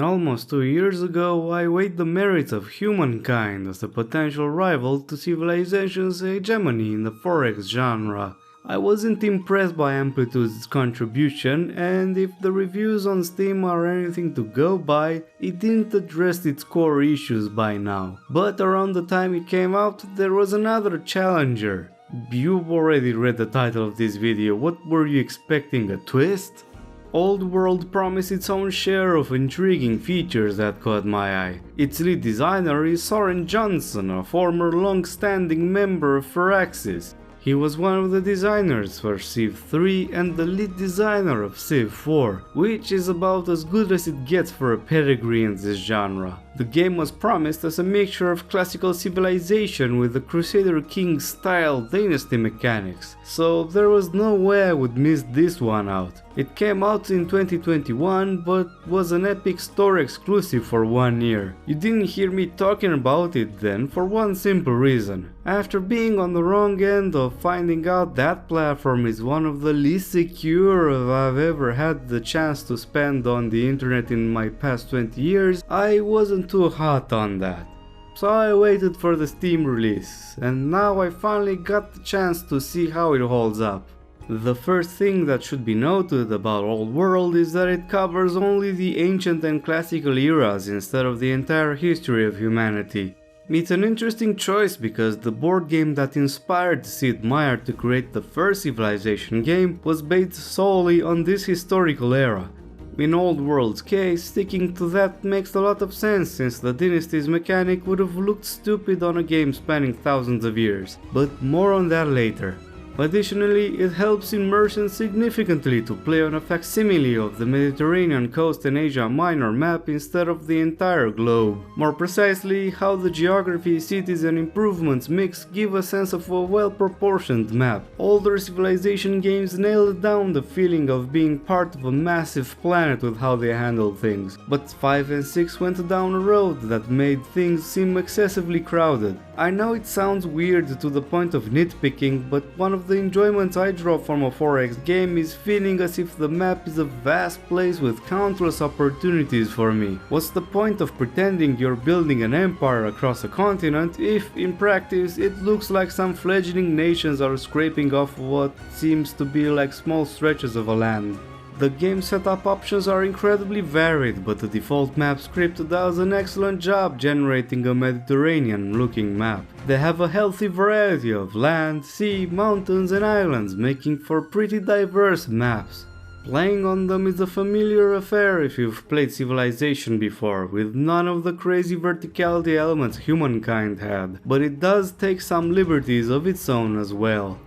Almost 2 years ago, I weighed the merits of humankind as a potential rival to civilization's hegemony in the 4X genre. I wasn't impressed by Amplitude's contribution, and if the reviews on Steam are anything to go by, it didn't address its core issues by now. But around the time it came out, there was another challenger. You've already read the title of this video, what were you expecting, a twist? Old World promised its own share of intriguing features that caught my eye. Its lead designer is Soren Johnson, a former long-standing member of Firaxis. He was one of the designers for Civ 3 and the lead designer of Civ 4, which is about as good as it gets for a pedigree in this genre. The game was promised as a mixture of classical civilization with the Crusader King style dynasty mechanics, so there was no way I would miss this one out. It came out in 2021 but was an Epic Store exclusive for 1 year. You didn't hear me talking about it then for one simple reason. After being on the wrong end of finding out that platform is one of the least secure I've ever had the chance to spend on the internet in my past 20 years, I wasn't too hot on that. So I waited for the Steam release, and now I finally got the chance to see how it holds up. The first thing that should be noted about Old World is that it covers only the ancient and classical eras instead of the entire history of humanity. It's an interesting choice because the board game that inspired Sid Meier to create the first Civilization game was based solely on this historical era. In Old World's case, sticking to that makes a lot of sense since the Dynasty's mechanic would have looked stupid on a game spanning thousands of years, but more on that later. Additionally, it helps immersion significantly to play on a facsimile of the Mediterranean coast and Asia Minor map instead of the entire globe. More precisely, how the geography, cities and improvements mix give a sense of a well-proportioned map. Older Civilization games nailed down the feeling of being part of a massive planet with how they handle things, but 5 and 6 went down a road that made things seem excessively crowded. I know it sounds weird to the point of nitpicking, but one of the enjoyments I draw from a 4X game is feeling as if the map is a vast place with countless opportunities for me. What's the point of pretending you're building an empire across a continent if, in practice, it looks like some fledgling nations are scraping off what seems to be like small stretches of a land? The game setup options are incredibly varied, but the default map script does an excellent job generating a Mediterranean-looking map. They have a healthy variety of land, sea, mountains and islands, making for pretty diverse maps. Playing on them is a familiar affair if you've played Civilization before, with none of the crazy verticality elements humankind had, but it does take some liberties of its own as well.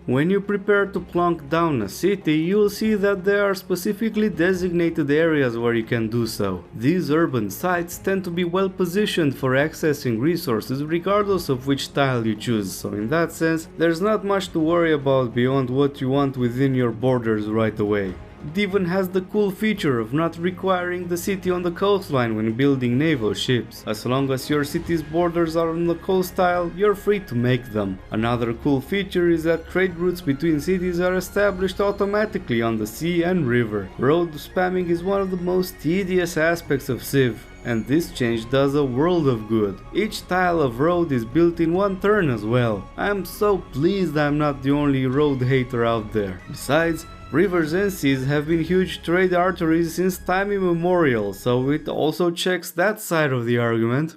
When you prepare to plunk down a city, you'll see that there are specifically designated areas where you can do so. These urban sites tend to be well positioned for accessing resources regardless of which tile you choose, so in that sense, there's not much to worry about beyond what you want within your borders right away. It even has the cool feature of not requiring the city on the coastline when building naval ships. As long as your city's borders are on the coast tile, you're free to make them. Another cool feature is that trade routes between cities are established automatically on the sea and river. Road spamming is one of the most tedious aspects of Civ, and this change does a world of good. Each tile of road is built in one turn as well. I'm so pleased I'm not the only road hater out there. Besides, rivers and seas have been huge trade arteries since time immemorial, so it also checks that side of the argument.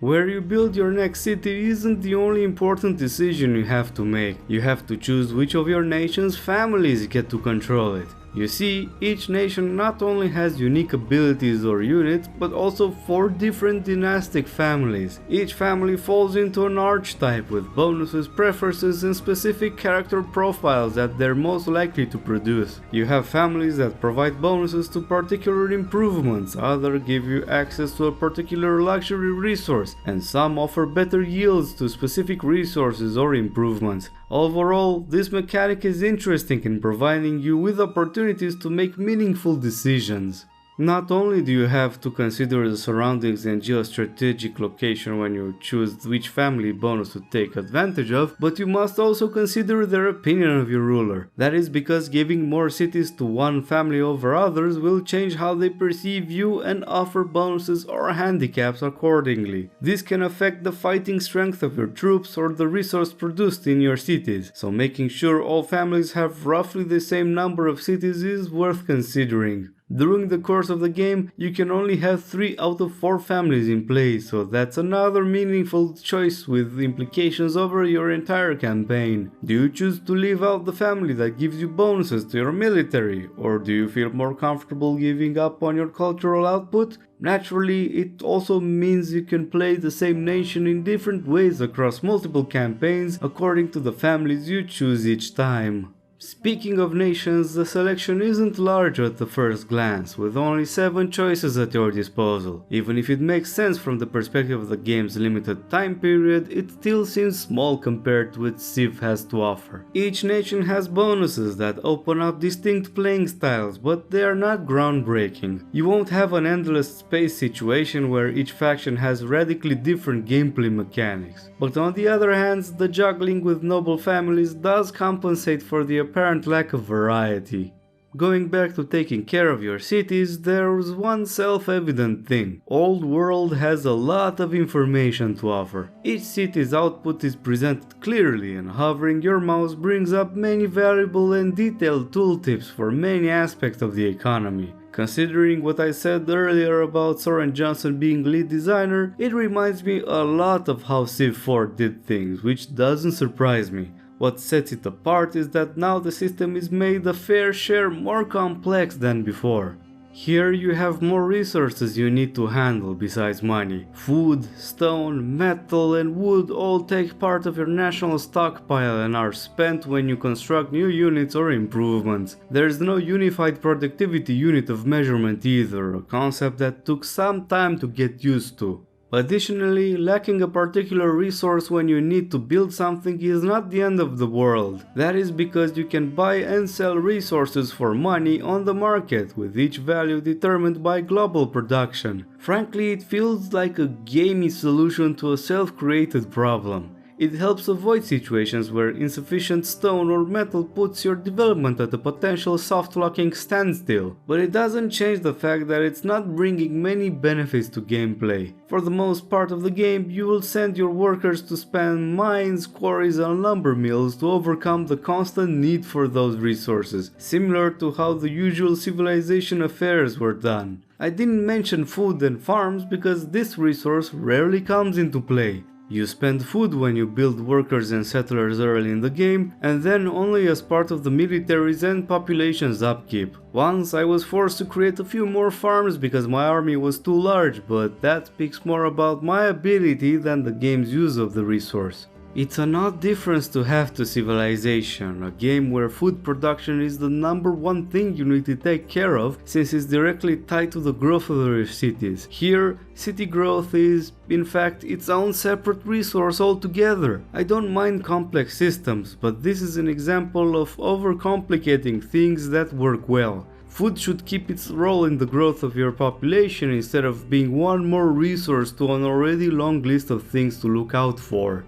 Where you build your next city isn't the only important decision you have to make. You have to choose which of your nation's families get to control it. You see, each nation not only has unique abilities or units, but also 4 different dynastic families. Each family falls into an archetype with bonuses, preferences and specific character profiles that they're most likely to produce. You have families that provide bonuses to particular improvements, others give you access to a particular luxury resource, and some offer better yields to specific resources or improvements. Overall, this mechanic is interesting in providing you with opportunities to make meaningful decisions. Not only do you have to consider the surroundings and geostrategic location when you choose which family bonus to take advantage of, but you must also consider their opinion of your ruler. That is because giving more cities to one family over others will change how they perceive you and offer bonuses or handicaps accordingly. This can affect the fighting strength of your troops or the resource produced in your cities, so making sure all families have roughly the same number of cities is worth considering. During the course of the game, you can only have 3 out of 4 families in play, so that's another meaningful choice with implications over your entire campaign. Do you choose to leave out the family that gives you bonuses to your military, or do you feel more comfortable giving up on your cultural output? Naturally, it also means you can play the same nation in different ways across multiple campaigns according to the families you choose each time. Speaking of nations, the selection isn't large at the first glance, with only 7 choices at your disposal. Even if it makes sense from the perspective of the game's limited time period, it still seems small compared to what Civ has to offer. Each nation has bonuses that open up distinct playing styles, but they are not groundbreaking. You won't have an endless space situation where each faction has radically different gameplay mechanics. But on the other hand, the juggling with noble families does compensate for the apparent lack of variety. Going back to taking care of your cities, there's one self-evident thing. Old World has a lot of information to offer. Each city's output is presented clearly, and hovering your mouse brings up many valuable and detailed tooltips for many aspects of the economy. Considering what I said earlier about Soren Johnson being lead designer, it reminds me a lot of how Civ 4 did things, which doesn't surprise me. What sets it apart is that now the system is made a fair share more complex than before. Here you have more resources you need to handle besides money. Food, stone, metal and wood all take part of your national stockpile and are spent when you construct new units or improvements. There's no unified productivity unit of measurement either, a concept that took some time to get used to. Additionally, lacking a particular resource when you need to build something is not the end of the world. That is because you can buy and sell resources for money on the market, with each value determined by global production. Frankly, it feels like a gamey solution to a self-created problem. It helps avoid situations where insufficient stone or metal puts your development at a potential soft-locking standstill, but it doesn't change the fact that it's not bringing many benefits to gameplay. For the most part of the game, you will send your workers to span mines, quarries and lumber mills to overcome the constant need for those resources, similar to how the usual civilization affairs were done. I didn't mention food and farms because this resource rarely comes into play. You spend food when you build workers and settlers early in the game, and then only as part of the military's and population's upkeep. Once I was forced to create a few more farms because my army was too large, but that speaks more about my ability than the game's use of the resource. It's an odd difference to have to Civilization, a game where food production is the number one thing you need to take care of since it's directly tied to the growth of your cities. Here, city growth is, in fact, its own separate resource altogether. I don't mind complex systems, but this is an example of overcomplicating things that work well. Food should keep its role in the growth of your population instead of being one more resource to an already long list of things to look out for.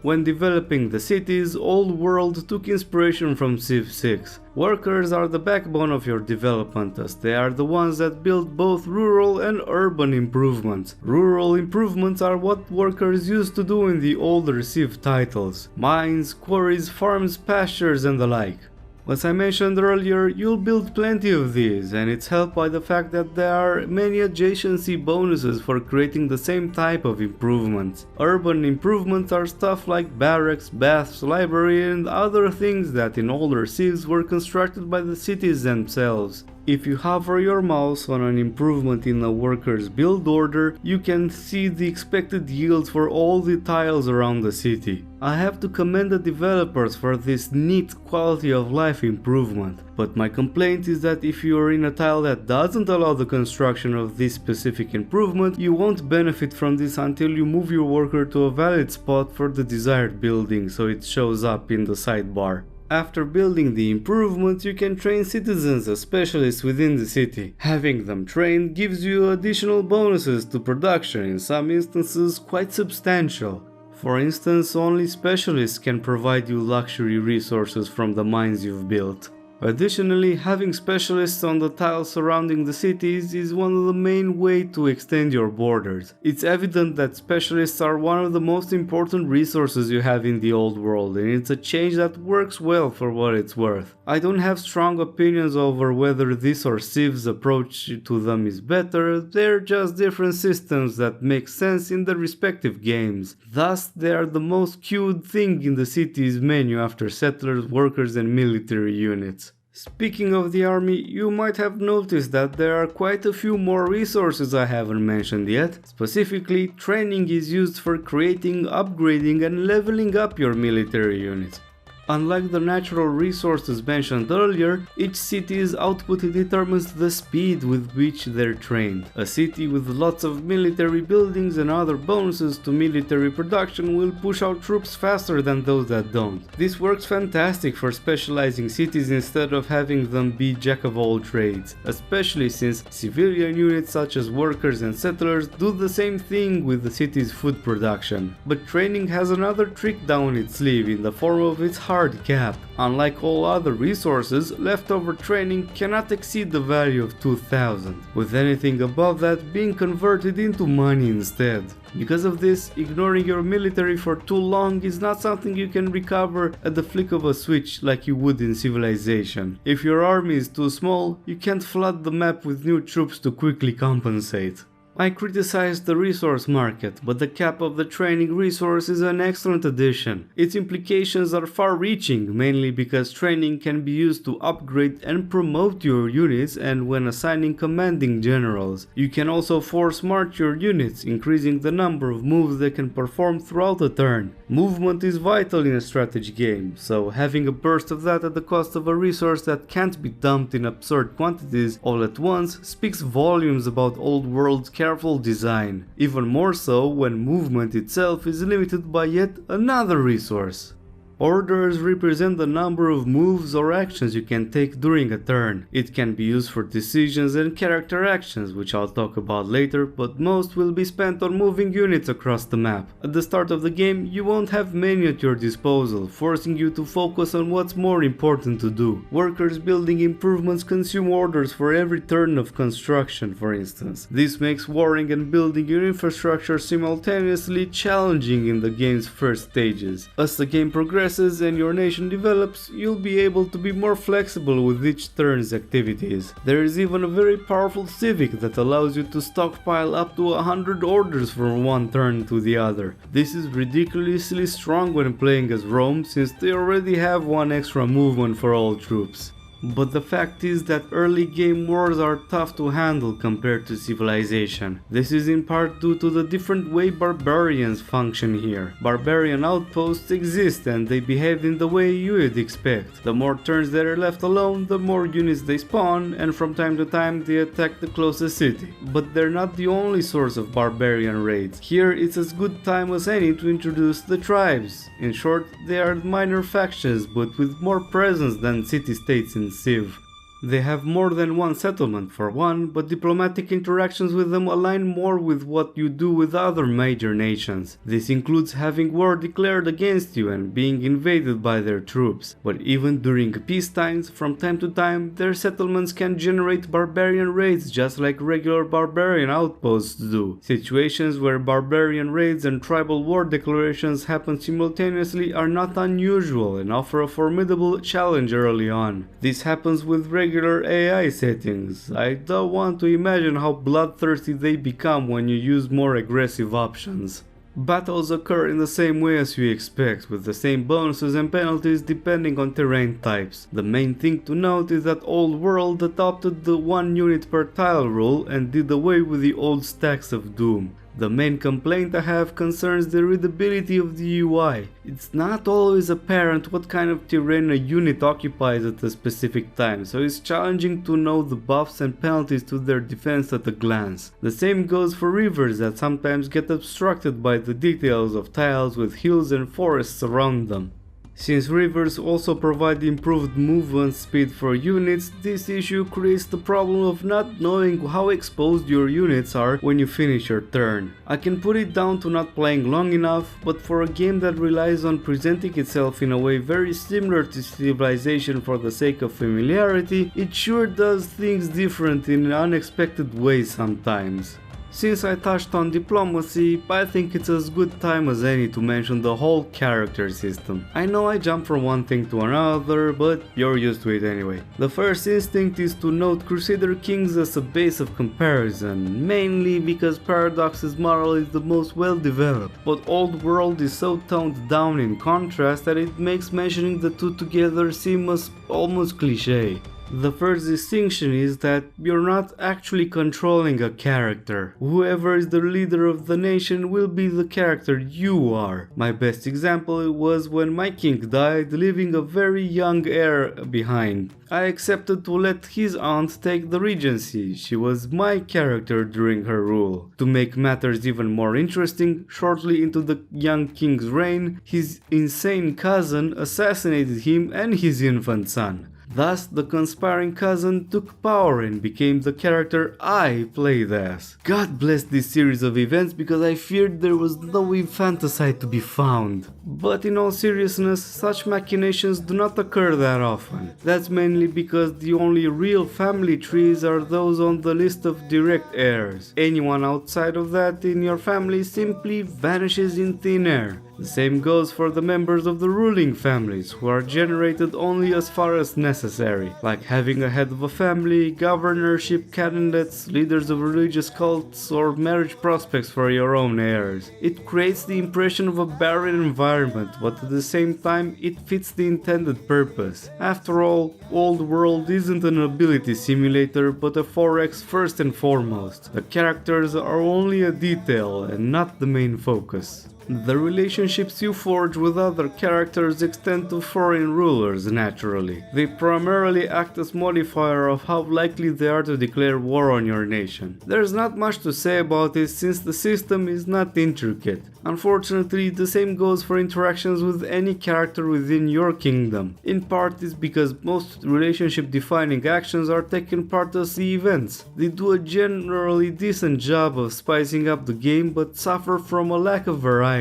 When developing the cities, Old World took inspiration from Civ 6. Workers are the backbone of your development, as they are the ones that build both rural and urban improvements. Rural improvements are what workers used to do in the older Civ titles: mines, quarries, farms, pastures and the like. As I mentioned earlier, you'll build plenty of these, and it's helped by the fact that there are many adjacency bonuses for creating the same type of improvements. Urban improvements are stuff like barracks, baths, library and other things that in older Civs were constructed by the cities themselves. If you hover your mouse on an improvement in a worker's build order, you can see the expected yields for all the tiles around the city. I have to commend the developers for this neat quality of life improvement, but my complaint is that if you are in a tile that doesn't allow the construction of this specific improvement, you won't benefit from this until you move your worker to a valid spot for the desired building so it shows up in the sidebar. After building the improvements, you can train citizens as specialists within the city. Having them trained gives you additional bonuses to production, in some instances quite substantial. For instance, only specialists can provide you luxury resources from the mines you've built. Additionally, having specialists on the tiles surrounding the cities is one of the main ways to extend your borders. It's evident that specialists are one of the most important resources you have in the old world, and it's a change that works well for what it's worth. I don't have strong opinions over whether this or Civ's approach to them is better, they're just different systems that make sense in the respective games. Thus, they are the most queued thing in the city's menu after settlers, workers and military units. Speaking of the army, you might have noticed that there are quite a few more resources I haven't mentioned yet. Specifically, training is used for creating, upgrading and leveling up your military units. Unlike the natural resources mentioned earlier, each city's output determines the speed with which they're trained. A city with lots of military buildings and other bonuses to military production will push out troops faster than those that don't. This works fantastic for specializing cities instead of having them be jack of all trades, especially since civilian units such as workers and settlers do the same thing with the city's food production. But training has another trick down its sleeve in the form of its hard cap. Unlike all other resources, leftover training cannot exceed the value of 2000, with anything above that being converted into money instead. Because of this, ignoring your military for too long is not something you can recover at the flick of a switch like you would in Civilization. If your army is too small, you can't flood the map with new troops to quickly compensate. I criticized the resource market, but the cap of the training resource is an excellent addition. Its implications are far-reaching, mainly because training can be used to upgrade and promote your units and when assigning commanding generals. You can also force march your units, increasing the number of moves they can perform throughout a turn. Movement is vital in a strategy game, so having a burst of that at the cost of a resource that can't be dumped in absurd quantities all at once speaks volumes about old world's careful design, even more so when movement itself is limited by yet another resource. Orders represent the number of moves or actions you can take during a turn. It can be used for decisions and character actions, which I'll talk about later, but most will be spent on moving units across the map. At the start of the game, you won't have many at your disposal, forcing you to focus on what's more important to do. Workers building improvements consume orders for every turn of construction, for instance. This makes warring and building your infrastructure simultaneously challenging in the game's first stages. As the game progresses and your nation develops, you'll be able to be more flexible with each turn's activities. There is even a very powerful civic that allows you to stockpile up to 100 orders from one turn to the other. This is ridiculously strong when playing as Rome, since they already have one extra movement for all troops. But the fact is that early game wars are tough to handle compared to Civilization. This is in part due to the different way barbarians function here. Barbarian outposts exist and they behave in the way you would expect. The more turns they are left alone, the more units they spawn, and from time to time they attack the closest city. But they're not the only source of barbarian raids. Here it's as good time as any to introduce the tribes. In short, they are minor factions but with more presence than city-states in Civ. They have more than one settlement for one, but diplomatic interactions with them align more with what you do with other major nations. This includes having war declared against you and being invaded by their troops. But even during peace times, from time to time, their settlements can generate barbarian raids just like regular barbarian outposts do. Situations where barbarian raids and tribal war declarations happen simultaneously are not unusual and offer a formidable challenge early on. This happens with regular AI settings. I don't want to imagine how bloodthirsty they become when you use more aggressive options. Battles occur in the same way as you expect, with the same bonuses and penalties depending on terrain types. The main thing to note is that Old World adopted the 1 unit per tile rule and did away with the old stacks of Doom. The main complaint I have concerns the readability of the UI. It's not always apparent what kind of terrain a unit occupies at a specific time, so it's challenging to know the buffs and penalties to their defense at a glance. The same goes for rivers that sometimes get obstructed by the details of tiles with hills and forests around them. Since rivers also provide improved movement speed for units, this issue creates the problem of not knowing how exposed your units are when you finish your turn. I can put it down to not playing long enough, but for a game that relies on presenting itself in a way very similar to Civilization for the sake of familiarity, it sure does things different in unexpected ways sometimes. Since I touched on diplomacy, I think it's as good time as any to mention the whole character system. I know I jump from one thing to another, but you're used to it anyway. The first instinct is to note Crusader Kings as a base of comparison, mainly because Paradox's model is the most well developed, but Old World is so toned down in contrast that it makes mentioning the two together seem as almost cliché. The first distinction is that you're not actually controlling a character. Whoever is the leader of the nation will be the character you are. My best example was when my king died, leaving a very young heir behind. I accepted to let his aunt take the regency. She was my character during her rule. To make matters even more interesting, shortly into the young king's reign, his insane cousin assassinated him and his infant son. Thus, the conspiring cousin took power and became the character I played as. God bless this series of events because I feared there was no infanticide to be found. But in all seriousness, such machinations do not occur that often. That's mainly because the only real family trees are those on the list of direct heirs. Anyone outside of that in your family simply vanishes in thin air. The same goes for the members of the ruling families, who are generated only as far as necessary, like having a head of a family, governorship candidates, leaders of religious cults, or marriage prospects for your own heirs. It creates the impression of a barren environment, but at the same time it fits the intended purpose. After all, Old World isn't an ability simulator, but a 4X first and foremost. The characters are only a detail and not the main focus. The relationships you forge with other characters extend to foreign rulers, naturally. They primarily act as modifier of how likely they are to declare war on your nation. There's not much to say about it since the system is not intricate. Unfortunately, the same goes for interactions with any character within your kingdom. In part is because most relationship defining actions are taken part as the events. They do a generally decent job of spicing up the game but suffer from a lack of variety.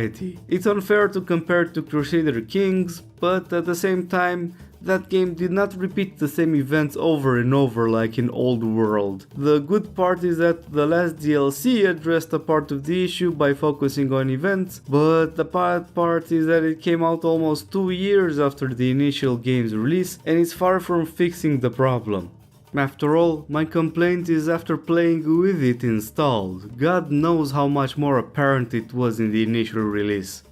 It's unfair to compare to Crusader Kings, but at the same time, that game did not repeat the same events over and over like in Old World. The good part is that the last DLC addressed a part of the issue by focusing on events, but the bad part is that it came out almost 2 years after the initial game's release and is far from fixing the problem. After all, my complaint is after playing with it installed. God knows how much more apparent it was in the initial release.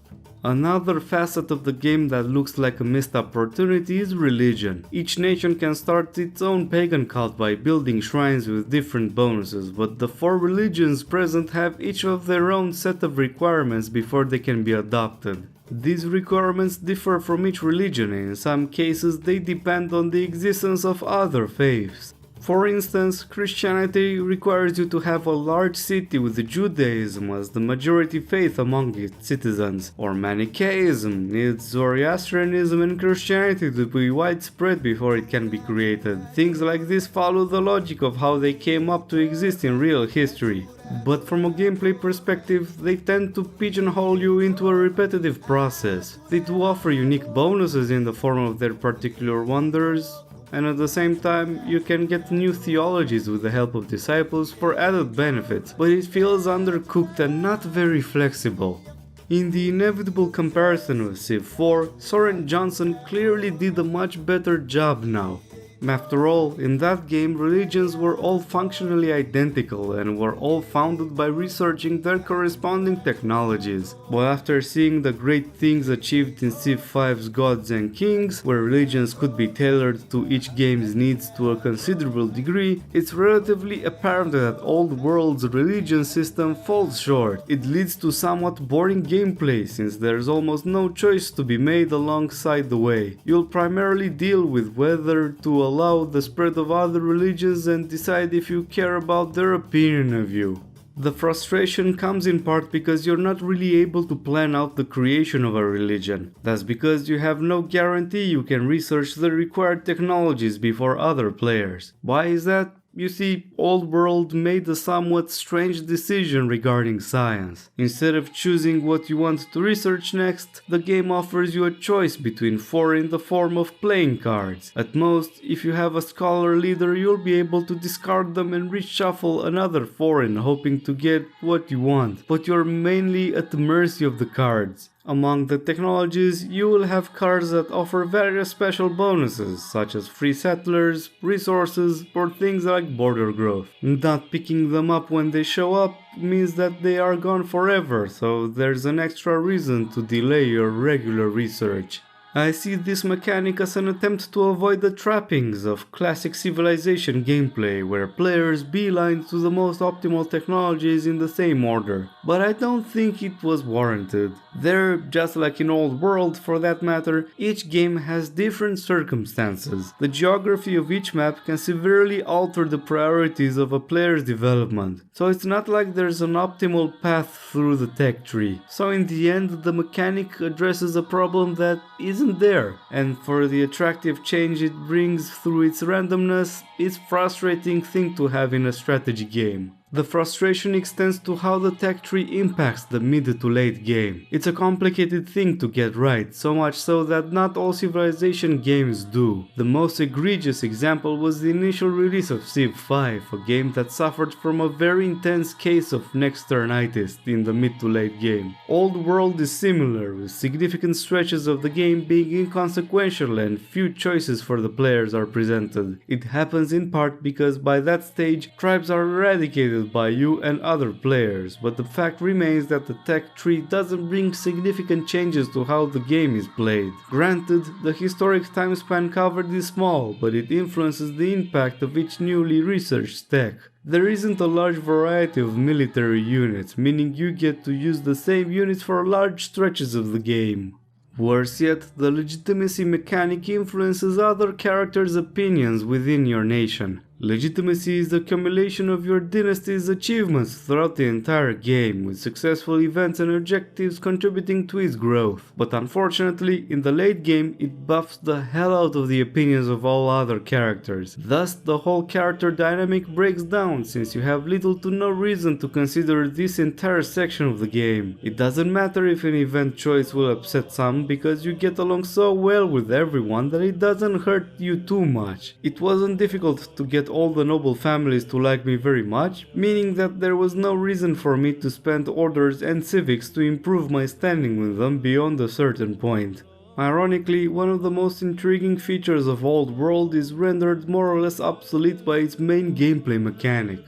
Another facet of the game that looks like a missed opportunity is religion. Each nation can start its own pagan cult by building shrines with different bonuses, but the 4 religions present have each of their own set of requirements before they can be adopted. These requirements differ from each religion and in some cases they depend on the existence of other faiths. For instance, Christianity requires you to have a large city with Judaism as the majority faith among its citizens, or Manichaeism needs Zoroastrianism and Christianity to be widespread before it can be created. Things like this follow the logic of how they came up to exist in real history. But from a gameplay perspective, they tend to pigeonhole you into a repetitive process. They do offer unique bonuses in the form of their particular wonders, and at the same time you can get new theologies with the help of disciples for added benefits, but it feels undercooked and not very flexible. In the inevitable comparison with Civ 4, Soren Johnson clearly did a much better job now. After all, in that game religions were all functionally identical and were all founded by researching their corresponding technologies. But after seeing the great things achieved in Civ 5's Gods and Kings, where religions could be tailored to each game's needs to a considerable degree, it's relatively apparent that Old World's religion system falls short. It leads to somewhat boring gameplay since there's almost no choice to be made alongside the way. You'll primarily deal with whether to allow the spread of other religions and decide if you care about their opinion of you. The frustration comes in part because you're not really able to plan out the creation of a religion. That's because you have no guarantee you can research the required technologies before other players. Why is that? You see, Old World made a somewhat strange decision regarding science. Instead of choosing what you want to research next, the game offers you a choice between 4 in the form of playing cards. At most, if you have a scholar leader, you'll be able to discard them and reshuffle another 4 in hoping to get what you want, but you're mainly at the mercy of the cards. Among the technologies, you will have cards that offer various special bonuses, such as free settlers, resources, or things like border growth. Not picking them up when they show up means that they are gone forever, so there's an extra reason to delay your regular research. I see this mechanic as an attempt to avoid the trappings of classic Civilization gameplay where players beeline to the most optimal technologies in the same order, but I don't think it was warranted. There, just like in Old World for that matter, each game has different circumstances. The geography of each map can severely alter the priorities of a player's development, so it's not like there's an optimal path through the tech tree. So in the end, the mechanic addresses a problem that isn't there, and for the attractive change it brings through its randomness, it's a frustrating thing to have in a strategy game. The frustration extends to how the tech tree impacts the mid to late game. It's a complicated thing to get right, so much so that not all Civilization games do. The most egregious example was the initial release of Civ 5, a game that suffered from a very intense case of nexturnitis in the mid to late game. Old World is similar, with significant stretches of the game being inconsequential and few choices for the players are presented. It happens in part because by that stage, tribes are eradicated by you and other players, but the fact remains that the tech tree doesn't bring significant changes to how the game is played. Granted, the historic time span covered is small, but it influences the impact of each newly researched tech. There isn't a large variety of military units, meaning you get to use the same units for large stretches of the game. Worse yet, the legitimacy mechanic influences other characters' opinions within your nation. Legitimacy is the accumulation of your dynasty's achievements throughout the entire game, with successful events and objectives contributing to its growth. But unfortunately, in the late game, it buffs the hell out of the opinions of all other characters. Thus, the whole character dynamic breaks down, since you have little to no reason to consider this entire section of the game. It doesn't matter if an event choice will upset some, because you get along so well with everyone that it doesn't hurt you too much. It wasn't difficult to get all the noble families to like me very much, meaning that there was no reason for me to spend orders and civics to improve my standing with them beyond a certain point. Ironically, one of the most intriguing features of Old World is rendered more or less obsolete by its main gameplay mechanic.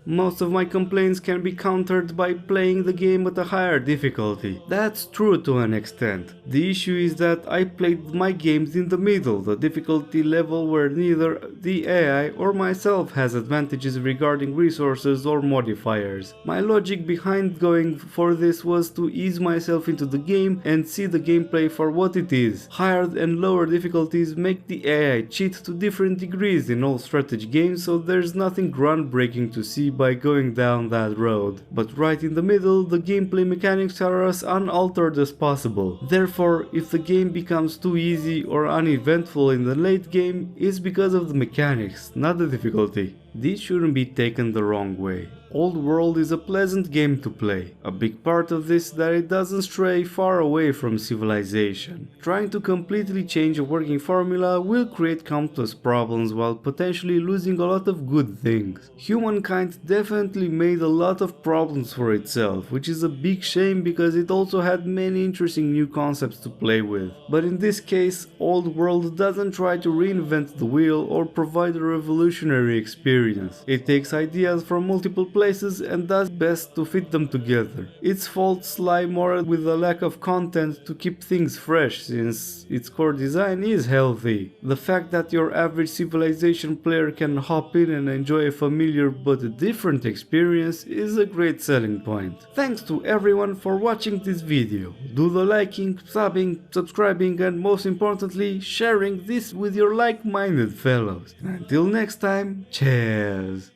Most of my complaints can be countered by playing the game at a higher difficulty. That's true to an extent. The issue is that I played my games in the middle, the difficulty level where neither the AI or myself has advantages regarding resources or modifiers. My logic behind going for this was to ease myself into the game and see the gameplay for what it is. Higher and lower difficulties make the AI cheat to different degrees in all strategy games, so there's nothing groundbreaking to see by going down that road. But right in the middle, the gameplay mechanics are as unaltered as possible. Therefore, if the game becomes too easy or uneventful in the late game, it's because of the mechanics, not the difficulty. This shouldn't be taken the wrong way. Old World is a pleasant game to play. A big part of this is that it doesn't stray far away from Civilization. Trying to completely change a working formula will create countless problems while potentially losing a lot of good things. Humankind definitely made a lot of problems for itself, which is a big shame because it also had many interesting new concepts to play with. But in this case, Old World doesn't try to reinvent the wheel or provide a revolutionary experience. It takes ideas from multiple places and does best to fit them together. Its faults lie more with the lack of content to keep things fresh, since its core design is healthy. The fact that your average Civilization player can hop in and enjoy a familiar but different experience is a great selling point. Thanks to everyone for watching this video. Do the liking, subbing, subscribing and most importantly sharing this with your like-minded fellows. Until next time, cheers!